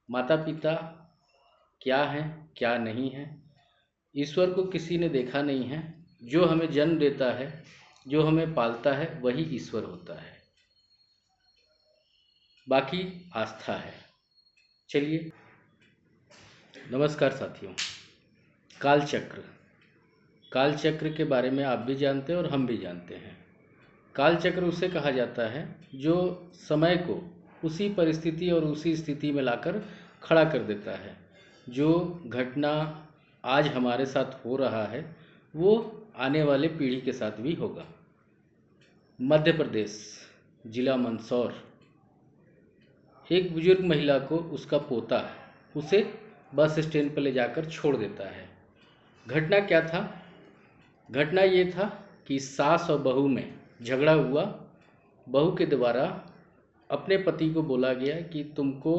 माता पिता क्या हैं क्या नहीं हैं, ईश्वर को किसी ने देखा नहीं है। जो हमें जन्म देता है, जो हमें पालता है, वही ईश्वर होता है, बाकी आस्था है। चलिए, नमस्कार साथियों। कालचक्र, कालचक्र के बारे में आप भी जानते हैं और हम भी जानते हैं। कालचक्र उसे कहा जाता है जो समय को उसी परिस्थिति और उसी स्थिति में लाकर खड़ा कर देता है। जो घटना आज हमारे साथ हो रहा है वो आने वाले पीढ़ी के साथ भी होगा। मध्य प्रदेश, जिला मंदसौर, एक बुजुर्ग महिला को उसका पोता उसे बस स्टैंड पर ले जाकर छोड़ देता है। घटना क्या था? घटना ये था कि सास और बहू में झगड़ा हुआ। बहू के द्वारा अपने पति को बोला गया कि तुमको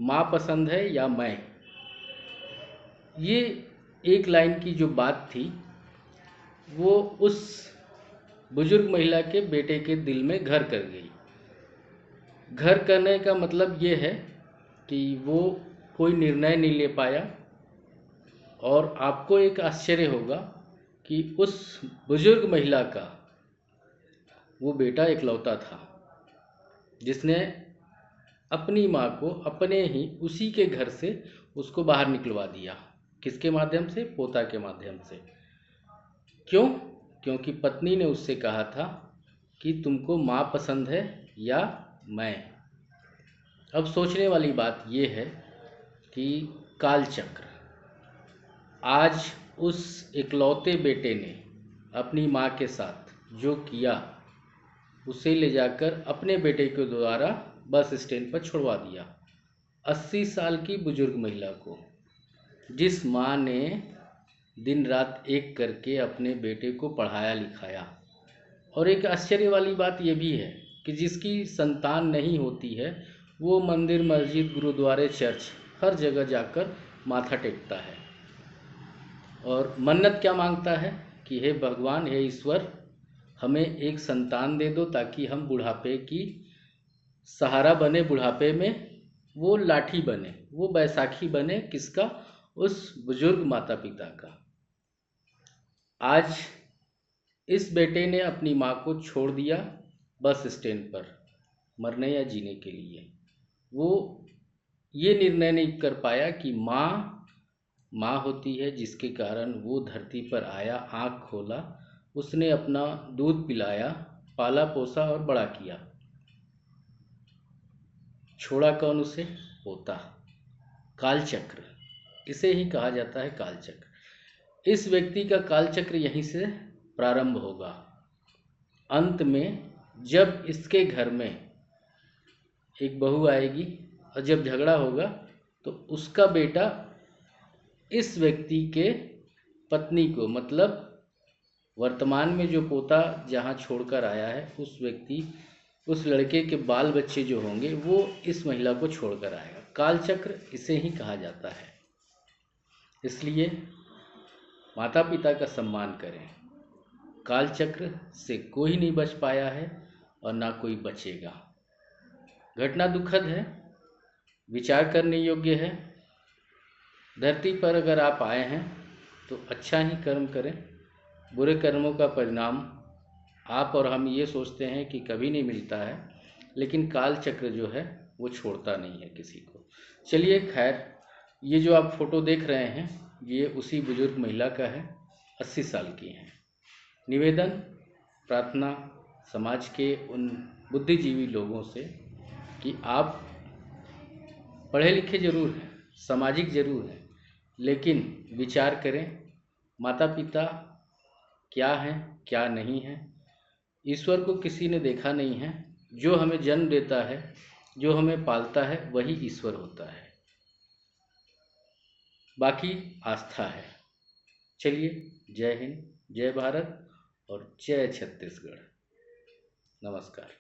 माँ पसंद है या मैं। ये एक लाइन की जो बात थी वो उस बुजुर्ग महिला के बेटे के दिल में घर कर गई। घर करने का मतलब ये है कि वो कोई निर्णय नहीं ले पाया। और आपको एक आश्चर्य होगा कि उस बुजुर्ग महिला का वो बेटा इकलौता था जिसने अपनी माँ को अपने ही उसी के घर से उसको बाहर निकलवा दिया। किसके माध्यम से? पोता के माध्यम से। क्यों? क्योंकि पत्नी ने उससे कहा था कि तुमको माँ पसंद है या मैं। अब सोचने वाली बात यह है कि कालचक्र आज उस इकलौते बेटे ने अपनी माँ के साथ जो किया उसे ले जाकर अपने बेटे के द्वारा बस स्टैंड पर छुड़वा दिया। 80 साल की बुजुर्ग महिला को, जिस माँ ने दिन रात एक करके अपने बेटे को पढ़ाया लिखाया। और एक आश्चर्य वाली बात यह भी है कि जिसकी संतान नहीं होती है वो मंदिर, मस्जिद, गुरुद्वारे, चर्च हर जगह जाकर माथा टेकता है और मन्नत क्या मांगता है कि हे भगवान, हे ईश्वर, हमें एक संतान दे दो ताकि हम बुढ़ापे की सहारा बने। बुढ़ापे में वो लाठी बने, वो बैसाखी बने। किसका? उस बुजुर्ग माता पिता का। आज इस बेटे ने अपनी माँ को छोड़ दिया बस स्टैंड पर मरने या जीने के लिए। वो ये निर्णय नहीं कर पाया कि माँ माँ होती है, जिसके कारण वो धरती पर आया, आँख खोला, उसने अपना दूध पिलाया, पाला पोसा और बड़ा किया। छोड़ा कौन उसे? पोता। कालचक्र, इसे ही कहा जाता है कालचक्र। इस व्यक्ति का कालचक्र यहीं से प्रारंभ होगा। अंत में जब इसके घर में एक बहू आएगी और जब झगड़ा होगा तो उसका बेटा इस व्यक्ति के पत्नी को, मतलब वर्तमान में जो पोता जहाँ छोड़कर आया है उस व्यक्ति, उस लड़के के बाल बच्चे जो होंगे वो इस महिला को छोड़कर आएगा। कालचक्र इसे ही कहा जाता है। इसलिए माता पिता का सम्मान करें। कालचक्र से कोई नहीं बच पाया है और ना कोई बचेगा। घटना दुखद है, विचार करने योग्य है। धरती पर अगर आप आए हैं तो अच्छा ही कर्म करें। बुरे कर्मों का परिणाम आप और हम ये सोचते हैं कि कभी नहीं मिलता है, लेकिन काल चक्र जो है वो छोड़ता नहीं है किसी को। चलिए, खैर, ये जो आप फोटो देख रहे हैं ये उसी बुजुर्ग महिला का है, 80 साल की हैं। निवेदन, प्रार्थना समाज के उन बुद्धिजीवी लोगों से कि आप पढ़े लिखे जरूर हैं, सामाजिक जरूर हैं, लेकिन विचार करें माता पिता क्या हैं क्या नहीं हैं। ईश्वर को किसी ने देखा नहीं है। जो हमें जन्म देता है, जो हमें पालता है, वही ईश्वर होता है, बाकी आस्था है। चलिए, जय हिंद, जय भारत और जय छत्तीसगढ़। नमस्कार।